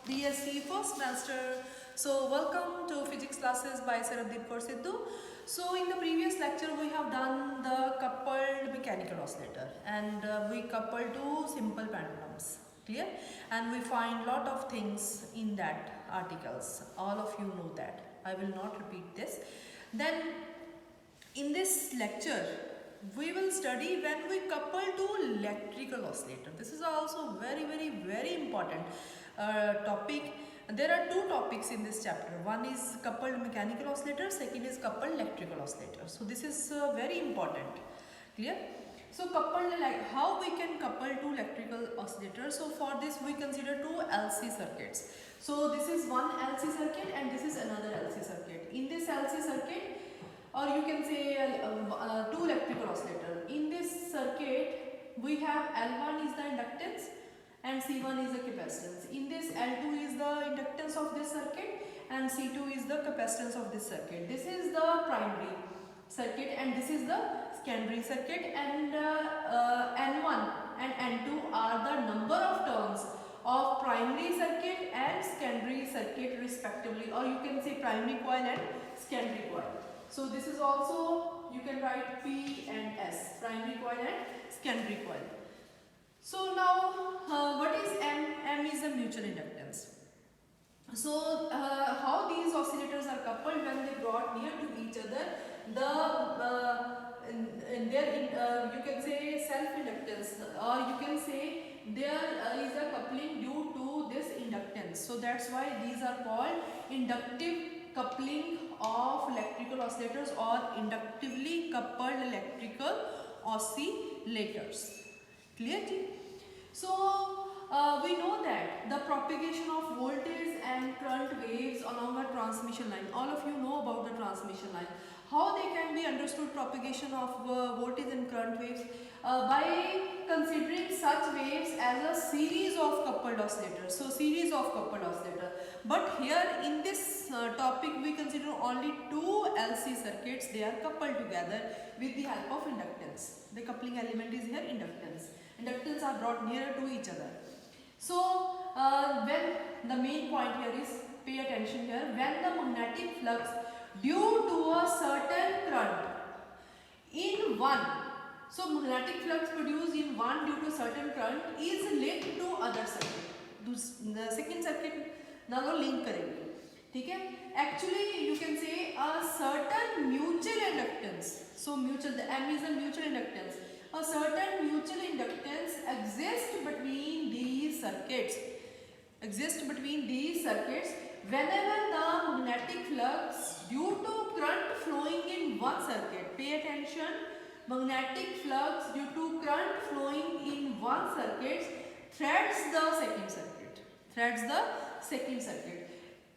DSC first semester. So welcome to physics classes by Saradip Kaur Sidhu. So in the previous lecture we have done the coupled mechanical oscillator and we coupled two simple pendulums. Clear? And we find lot of things in that articles. All of you know that. I will not repeat this. Then in this lecture we will study when we couple two electrical oscillator. This is also very important topic. There are two topics in this chapter. One is coupled mechanical oscillator, second is coupled electrical oscillator. So this is very important. Clear? So coupled, like how we can couple two electrical oscillators. So for this we consider two LC circuits. So this is one LC circuit and this is another LC circuit. In this LC circuit, or you can say two electrical oscillator. In this circuit we have L1 is the inductance and C1 is the capacitance. In this L2 is the inductance of this circuit and C2 is the capacitance of this circuit. This is the primary circuit and this is the secondary circuit, and N1 and N2 are the number of turns of primary circuit and secondary circuit respectively, or you can say primary coil and secondary coil. So this is also, you can write P and S, primary coil and secondary coil. So now what is M? M is the mutual inductance. So how these oscillators are coupled when they brought near to each other, you can say self-inductance, or you can say there is a coupling due to this inductance. So that's why these are called inductive coupling of electrical oscillators or inductively coupled electrical oscillators. Clear? So we know that the propagation of voltage and current waves along a transmission line. All of you know about the transmission line. How they can be understood propagation of voltage and current waves? By considering such waves as a series of coupled oscillators. So series of coupled oscillator. But here in this topic we consider only two LC circuits. They are coupled together with the help of inductance. The coupling element is here inductance. Inductance are brought nearer to each other. So when the main point here is, pay attention here, when the magnetic flux due to a certain current in one, so magnetic flux produced in one due to certain current is linked to other circuit. The second circuit now link करेंगे, ठीक है? Actually you can say a certain mutual inductance. So mutual, the M is a mutual inductance. A certain mutual inductance exists between these circuits. Whenever the magnetic flux due to current flowing in one circuit. Pay attention. Magnetic flux due to current flowing in one circuit threads the second circuit.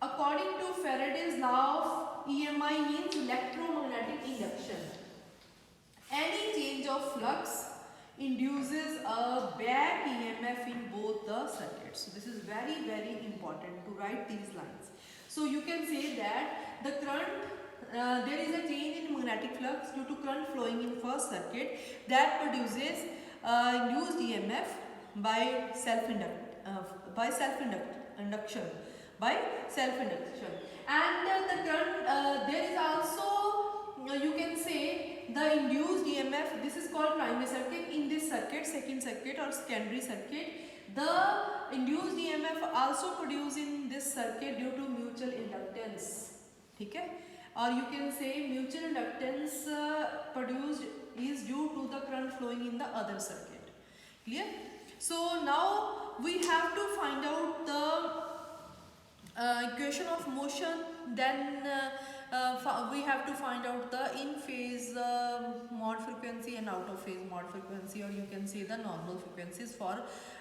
According to Faraday's law of EMI means electromagnetic induction. Any change of flux induces a back EMF in both the circuits. So this is very important to write these lines. So you can say that the current, there is a change in magnetic flux due to current flowing in first circuit that produces induced EMF by self-induction. And the current, there is also, you can say, the induced EMF. This is called primary circuit. In this circuit, second circuit or secondary circuit, the induced EMF also produced in this circuit due to mutual inductance. Okay? Or you can say mutual inductance produced is due to the current flowing in the other circuit. Clear? So now we have to find out the equation of motion. Then we have to find out the in phase mode frequency and out of phase mode frequency, or you can say the normal frequencies for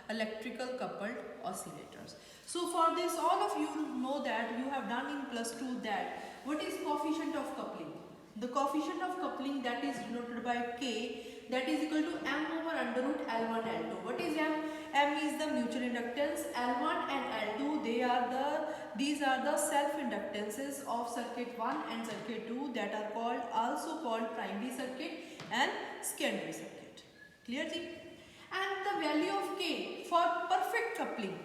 electrical coupled oscillators. So for this, all of you know that you have done in +2 that what is coefficient of coupling? The coefficient of coupling, that is denoted by K, that is equal to M over under root L1 L2. What is M? M is the mutual inductance. L1 and L2, these are the self inductances of circuit 1 and circuit 2 that are also called primary circuit and secondary circuit. Clear? And the value of K for perfect coupling.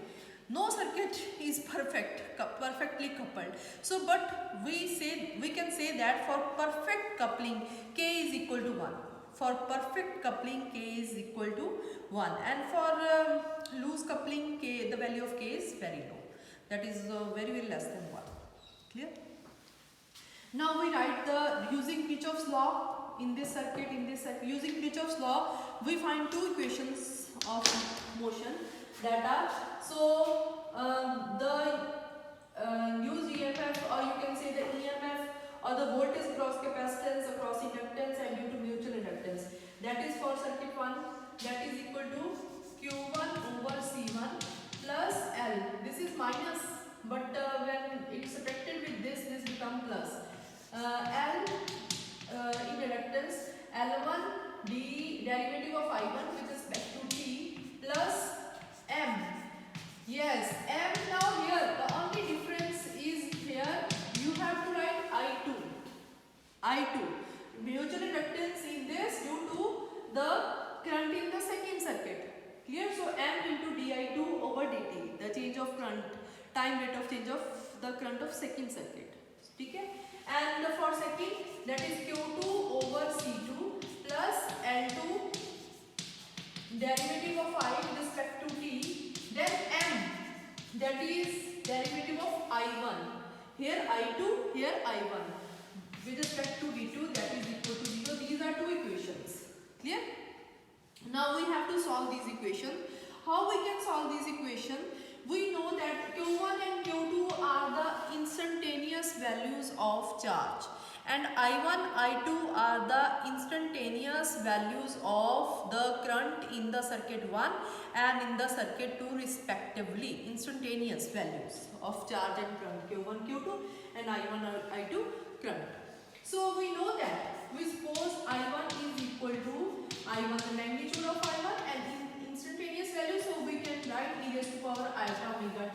No circuit is perfectly coupled. So, but we can say that for perfect coupling, K is equal to 1. For perfect coupling, K is equal to 1, and for loose coupling, K, the value of K is very low. That is very less than 1. Clear? Now we write the using Kirchhoff's law in this circuit. Using Kirchhoff's law, we find two equations of motion that are the used EMF, or you can say the EMF or the voltage cross capacitance across inductance and due to mutual inductance. That is for circuit 1, that is equal to Q1 over C1 plus L. This is minus, but when it's subtracted with this becomes plus. L in reductance, L1 d derivative of I1 with respect to t plus M. Yes, M. Now here the only difference is here you have to write I2. I2. Mutual inductance in this due to the current in the second circuit. Clear? So M into di2 over dt, the change of current, time rate of change of the current of second circuit. Okay? And for second, that is Q2 over C2 plus L2 derivative of I with respect to t, then M, that is derivative of I1. Here I2, here I1 with respect to d2, that is equal to 0. These are two equations. Clear? Now we have to solve these equations. How we can solve these equations? We know that Q1 and Q2 are the instantaneous values of charge, and I1, I2 are the instantaneous values of the current in the circuit 1 and in the circuit 2 respectively. Instantaneous values of charge and current, Q1, Q2 and I1 or I2 current. So we know that, we suppose I1 is equal to I1, the magnitude of I1, and in instantaneous value, so we can write e raised to power iota omega t.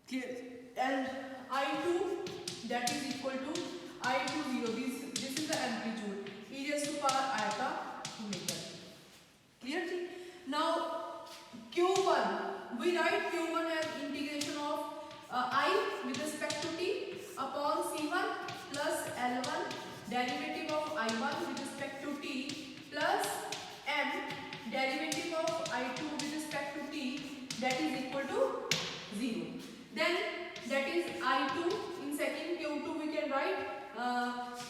Clear? And I2, that is equal to I2 0. This is the amplitude, e raised to power iota omega t. Clear? Now Q1, we write Q1 as integration of I with respect to t upon C1 plus L1 derivative of I1 with respect to t plus M derivative of I2 with respect to t, that is equal to 0. Then that is I2 in second Q2 we can write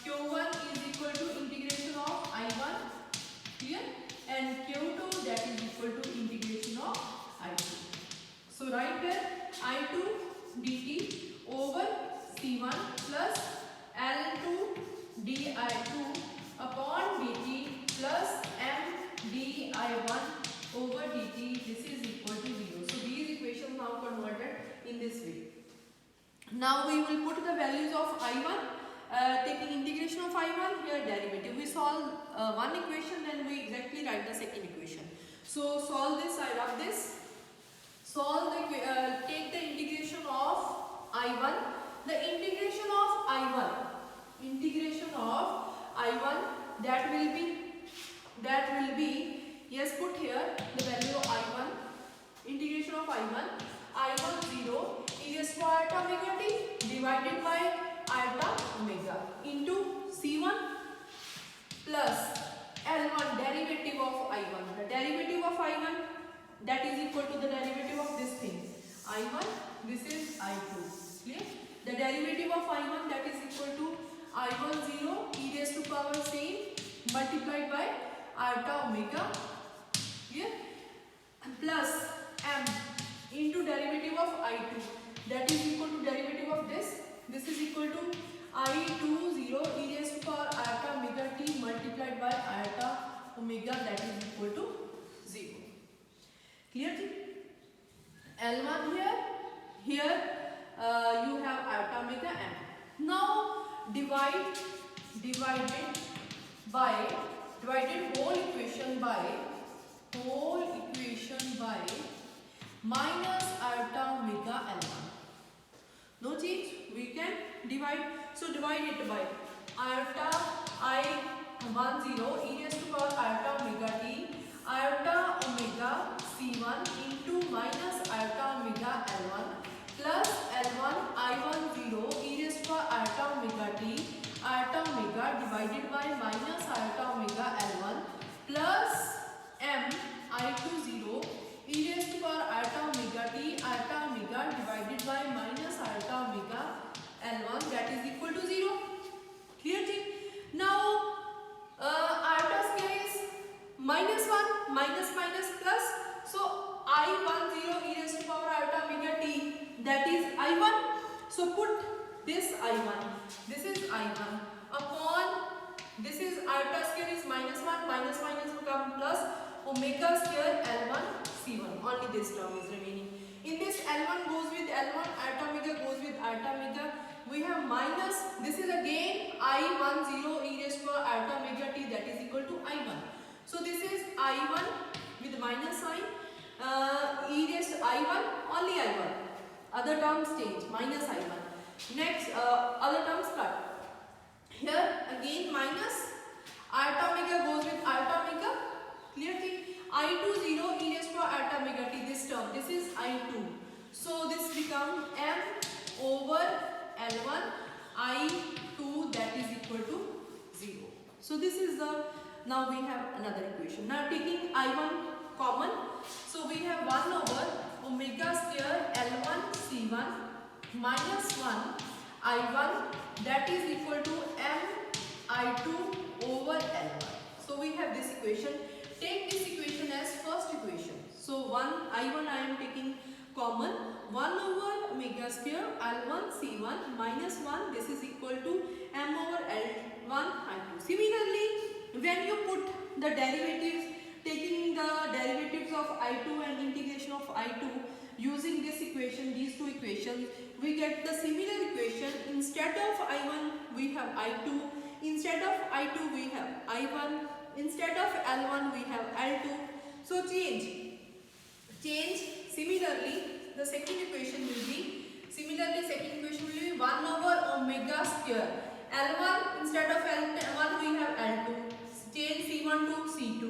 Q1 is equal to integration of I1 here, and Q2 that is equal to integration of I2. So write here I2 dt over C1 plus L2 di2 upon dt plus M di1 over dt. This is equal to 0. So these equations now converted in this way. Now we will put the values of I1, taking integration of I1, here derivative. We solve one equation, then we exactly write the second equation. So solve this, I rub this. Solve the take the integration of I1. The integration of I1, that will be, yes, put here the value of I1, integration of I1 0 e raised to iota omega t divided by iota omega into C1 plus L1 derivative of I1. The derivative of I1, that is equal to the derivative of this thing. I1, this is I2. Clear? The derivative of I1, that is equal to I1 0 e raised to power same multiplied by iota omega. Clear? And plus M into derivative of I2, that is equal to derivative of this. This is equal to I2 0 e raised to power iota omega t multiplied by iota omega, that is equal to 0. Clear? L1 here you have iota omega m. Now divided whole equation by minus iota omega L1. No change, we can divide. So divide it by iota I10 e raised to power iota omega t iota omega C1 into minus iota omega plus, so I10 e raised to power iota omega t, that is I1. So put this I1, this is I1 upon this is iota square is -1, minus minus become plus omega square L1 C1. Only this term is remaining. In this L1 goes with L1, iota omega goes with iota omega. We have minus, this is again I10 e raised to power iota omega t, that is equal to I1. So this is I1 with minus sign, e raised to I1, only I1. Other terms change, minus I1. Next, other terms cut. Here again minus, iota omega goes with iota omega. Clear thing? I20 e raised to power iota omega t, this term, this is I2. So this become m over L1 I2, that is equal to 0. So this is the, now we have another equation. Now taking I1 common, so we have 1 over omega square L1 C1 minus 1 I1, that is equal to m I2 over L1. So we have this equation. Take this equation as first equation. So I1 I am taking common, 1 over omega square L1 C1 minus 1, this is equal to m over L1 I2. Similarly, when you put the derivatives, taking the derivatives of I2 and integration of I2 using this equation, these two equations, we get the similar equation. Instead of I1 we have I2, instead of I2 we have I1, instead of L1 we have L2. So change. Similarly, the second equation will be, 1 over omega square L1, instead of L1 we have L2. Change C1 to C2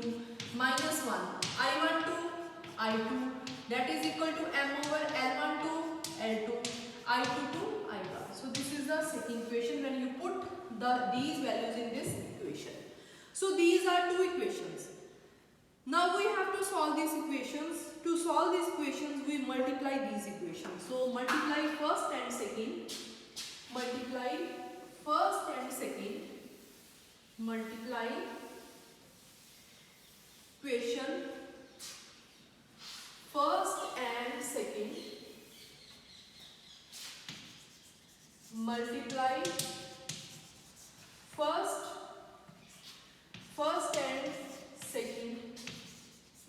minus 1 I1 to I2, that is equal to m over L1 to L2, I2 to I1. So this is the second equation when you put these values in this equation. So these are two equations. Now we have to solve these equations. To solve these equations, we multiply these equations. So multiply first and second. Multiply first and second. Multiply equation first and second. Multiply first and second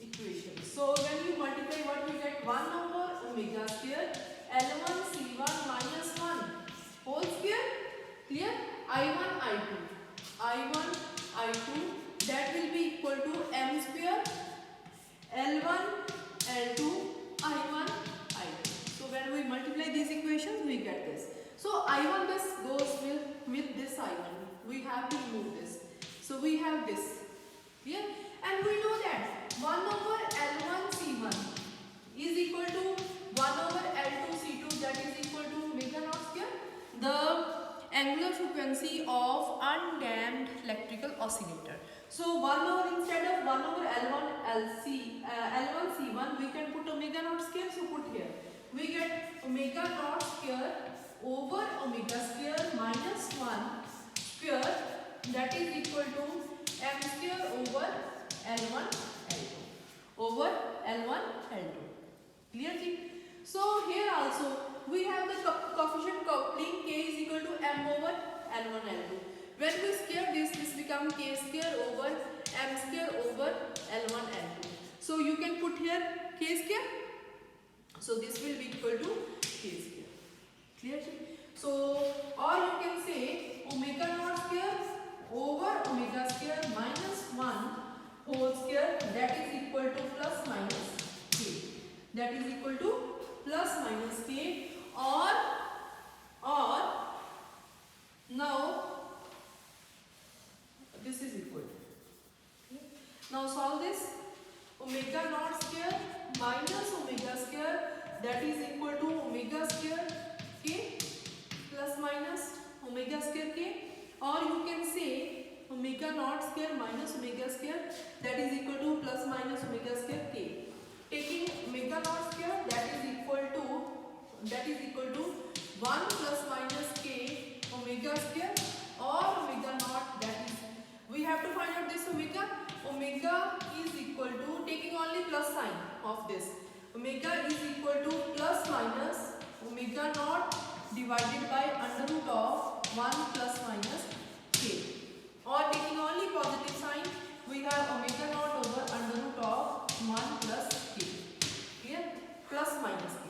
equation. So when you multiply, what we get? 1 over omega square L1 C1 minus 1 whole square. Clear? I1 I2, that will be equal to m square L1 L2 I1 I2. So when we multiply these equations, we get this. So I1, this goes with this I1. We have to remove this. So we have this. Clear? And we know that 1 over L1 C1 is equal to 1 over L2 C2, that is equal to omega naught square, the angular frequency of undamped electrical oscillator. So 1 over, instead of 1 over L1 C1, we can put omega naught square. So put here, we get omega naught square over omega square minus 1 square, that is equal to m square over L1 L2 over L1 L2. Clear thing? So here also we have the coefficient coupling k is equal to m over L1 L2. When we square this becomes k square over m square over L1 L2. So you can put here k square. So this will be equal to k square. Clear? So or you can say omega naught square over omega square minus 1 whole square, that is equal to plus minus k. That is equal to plus minus k, or now this is equal to. Now solve this. Omega naught square minus omega square, that is equal to omega square k plus minus omega square k, or you can say omega naught square minus omega square, that is equal to plus minus omega square k. Taking omega naught square, that is equal to sign of this. Omega is equal to plus minus omega naught divided by under root of 1 plus minus k. Or taking only positive sign, we have omega naught over under root of 1 plus k. Here plus minus k.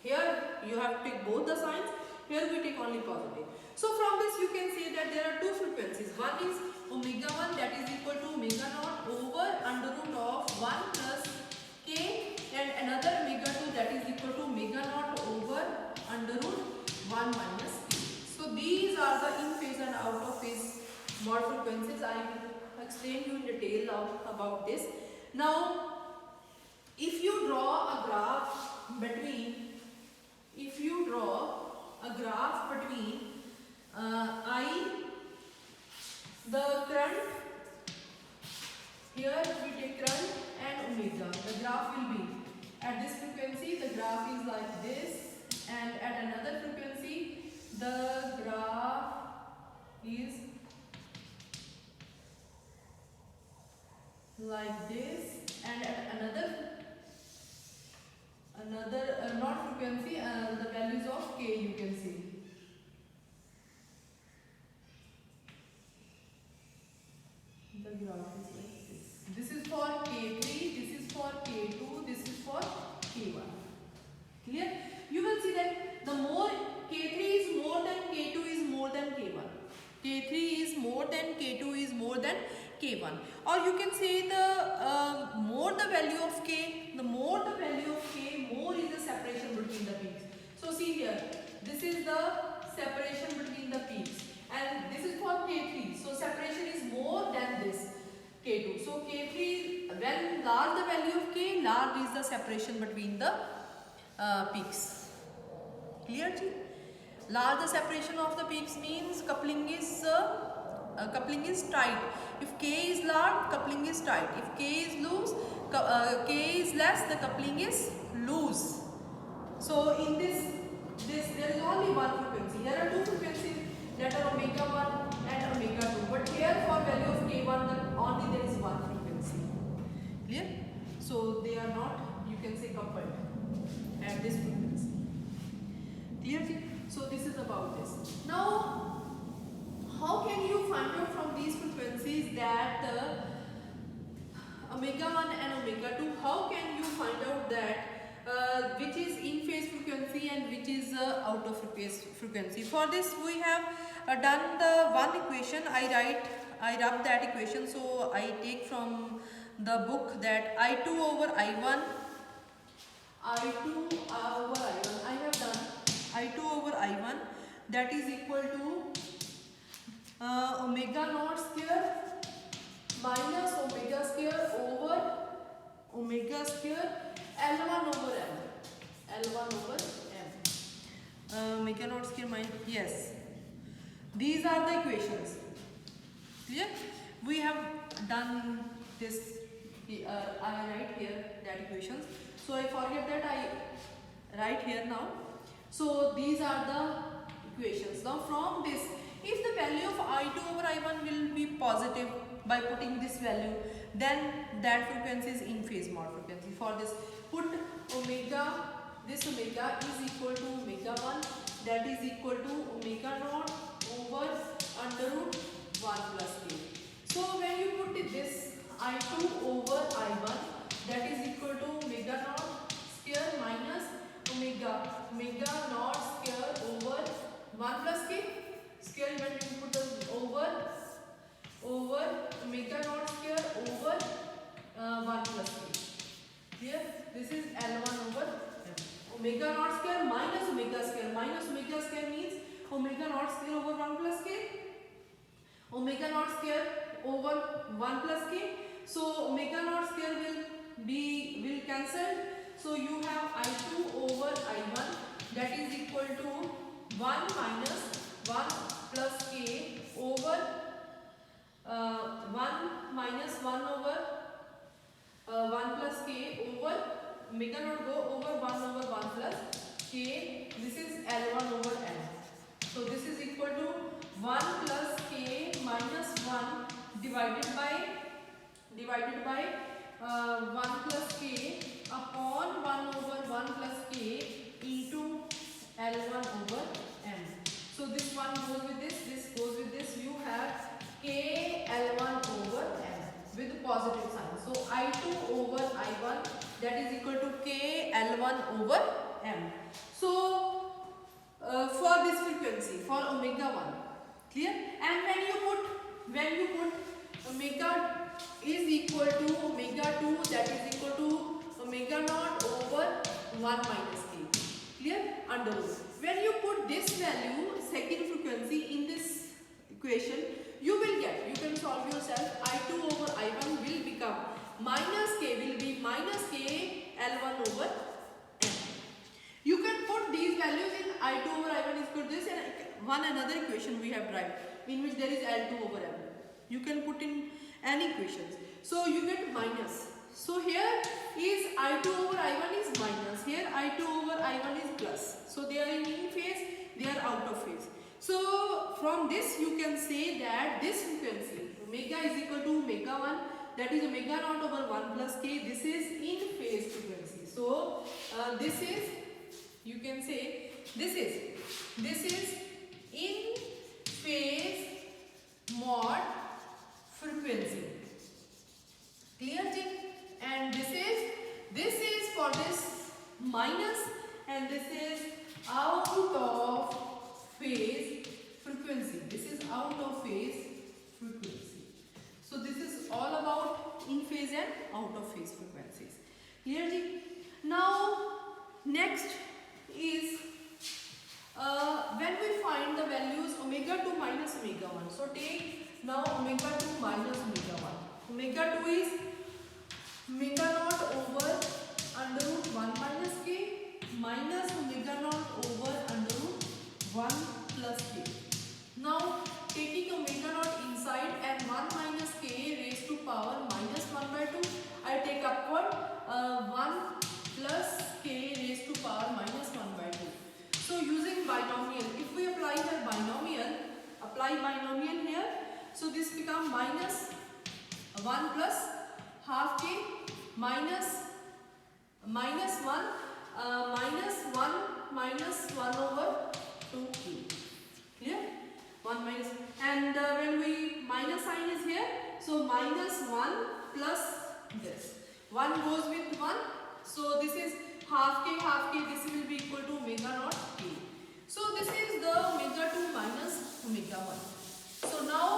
Here you have to take both the signs. Here we take only positive. So from this you can say that there are two frequencies. One is omega 1, that is equal to omega naught over under root of 1 plus k, and another omega 2 that is equal to omega naught over under root 1 minus k. So these are the in phase and out of phase mod frequencies. I will explain you in detail about this. Now if you draw a graph between the current, here we take current and omega, the graph will be at this frequency, the graph is like this, and at another frequency the graph is like this, and at another not frequency, the values of k you can see. The graph is like this. This is for k3, this is for k2, this is for k1. Clear? You will see that the more k3 is more than k2 is more than k1. K3 is more than k2 is more than k1. Or you can say the more the value of k, the more the value of k, more is the separation between the peaks. So see here, this is the separation between the peaks, and this is for k3. So separation is more than this k2. So k3, when large the value of k, large is the separation between the peaks. Clear? Large the separation of the peaks means coupling is tight. If k is large, coupling is tight. If k is loose, k is less, the coupling is loose. So in this there is only one frequency. Here are two frequencies, that are omega 1 and omega 2. But here for value of k1, only there is one frequency. Clear? So they are not, you can say, coupled at this frequency. Clear? So this is about this. Now, how can you find out from these frequencies that omega 1 and omega 2, how can you find out that which is in phase frequency and which is out of phase frequency? For this we have done the one equation. I rub that equation, so I take from the book that I2 over I1, I2 over I1, I have done I2 over I1, that is equal to omega naught square minus omega square over omega square L1 over M. L1 over M. Omega naught square minus, yes. These are the equations. Clear? We have done this, I write here that equations. So I forget that I write here now. So these are the equations. Now from this, if the value of I2 over I1 will be positive by putting this value, then that frequency is in phase mod frequency. For this, put omega, this omega is equal to omega 1, that is equal to omega naught over under root 1 plus k. So when you put this I2 over I1, that is equal to omega naught square minus omega naught square over 1 plus k square, when you put the over omega naught square over 1 plus k. Here this is L1 over M. Omega naught square minus omega square. Minus omega square means omega naught square over 1 plus k. Omega naught square over 1 plus k. So omega naught square will cancel. So you have I2 over I1, that is equal to 1 minus 1 plus k over 1 minus 1 over 1 plus k over omega naught go over 1 over 1 plus k. This is L1 over M. So this is equal to 1 plus k minus 1 divided by 1 plus k L1 over m. So for this frequency, for omega 1, clear? And when you put omega is equal to omega 2, that is equal to omega naught over 1 minus k, clear, under root. When you put this value, second frequency, in this equation, you will get, you can solve yourself, I2 over I1 will become minus k, will be minus k L1 over m. You can put these values in I2 over I1 is equal to this, and one another equation we have derived in which there is L2 over m. You can put in any equations. So you get minus. So here is I2 over I1 is minus. Here I2 over I1 is plus. So they are in phase, they are out of phase. So from this you can say that this frequency omega is equal to omega 1, that is omega naught over 1 plus k. This is in phase frequency. So this is, you can say, this is in phase mod frequency. Clear ji? And this is for this minus, and this is out of phase frequency. This is out of phase frequency. So this is all about in phase and out of phase frequencies. Clear ji? Now next is when we find the values omega 2 minus omega 1. So take now omega 2 minus omega 1. Omega 2 is omega naught over under root 1 minus k minus omega naught over under root 1 plus k. Now taking omega naught inside and 1 minus k raised to power minus 1 by 2, I take upward 1 plus k raised to power minus 1 by 2. So using binomial, if we apply binomial here, so this become minus 1 plus half k minus 1 minus 1 over 2q. Clear? 1 minus, and when we minus sign is here, so minus 1 plus this. 1 goes with 1, so this is half k, this will be equal to omega naught k. So this is the omega 2 minus omega 1. So now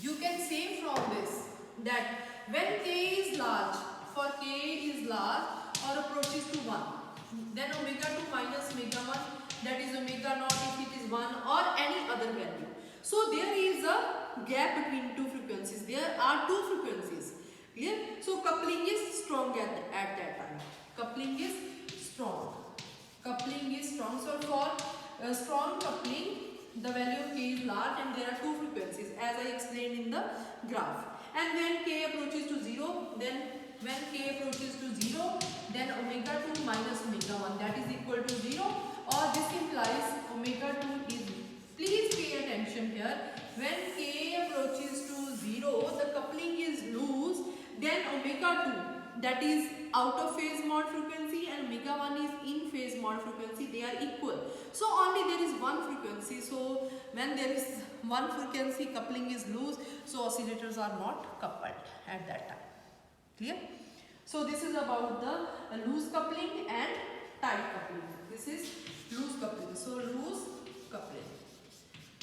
you can say from this that when k is large, for k is large or approaches to 1, then omega 2 minus omega 1, that is omega naught if it is 1 or any other value. So there is a gap between two frequencies. There are two frequencies. Clear? So coupling is strong at that time. Coupling is strong. Coupling is strong. So for strong coupling, the value of k is large and there are two frequencies as I explained in the graph. And when k approaches to 0, then omega 2 minus omega 1, that is equal to 0, or this implies omega 2 is, please pay attention here, when k approaches to 0, the coupling is loose, then omega 2, that is out of phase mod frequency, and omega 1 is in phase mod frequency, they are equal. So only there is one frequency. So when there is one frequency, coupling is loose, so oscillators are not coupled at that time. Clear? So this is about the loose coupling and tight coupling. This is loose coupling. So loose coupling.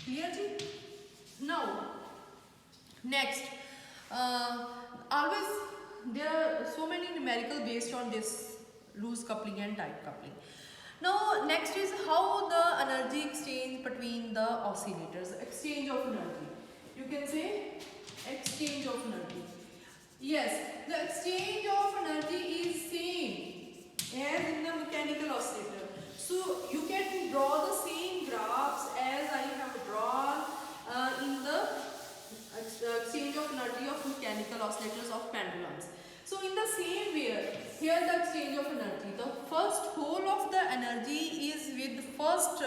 Clear ji? Now next, always there are so many numerical based on this loose coupling and tight coupling. Now next is how the energy exchange between the oscillators, exchange of energy. You can say exchange of energy. Yes, the exchange of energy is same as in the mechanical oscillator. So you can draw the same graphs as I have drawn in the exchange of energy of mechanical oscillators of pendulums. So in the same way, here the exchange of energy, the first whole of the energy is with the first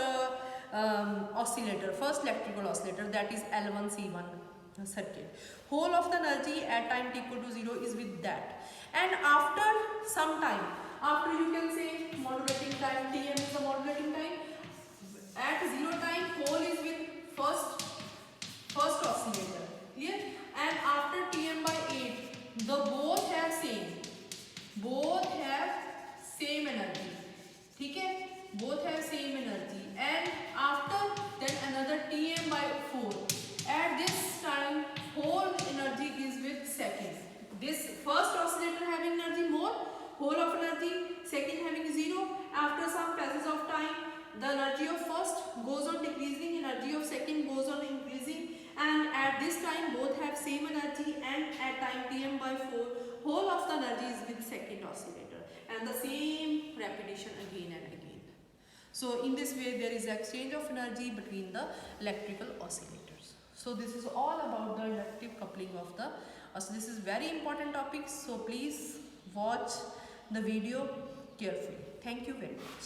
oscillator, first electrical oscillator, that is L1C1 circuit. Whole of the energy at time t equal to 0 is with that. And after some time, after you can say modulating time, Tm is the modulating time, at 0 time whole is with first oscillator. Clear? And after Tm by 8, the both have after some passage of time, the energy of first goes on decreasing, energy of second goes on increasing, and at this time both have same energy, and at time Tm by 4 whole of the energy is with second oscillator, and the same repetition again and again. So in this way there is exchange of energy between the electrical oscillators. So this is all about the inductive coupling of the oscillator. This is very important topic, so please watch the video carefully. Thank you very much.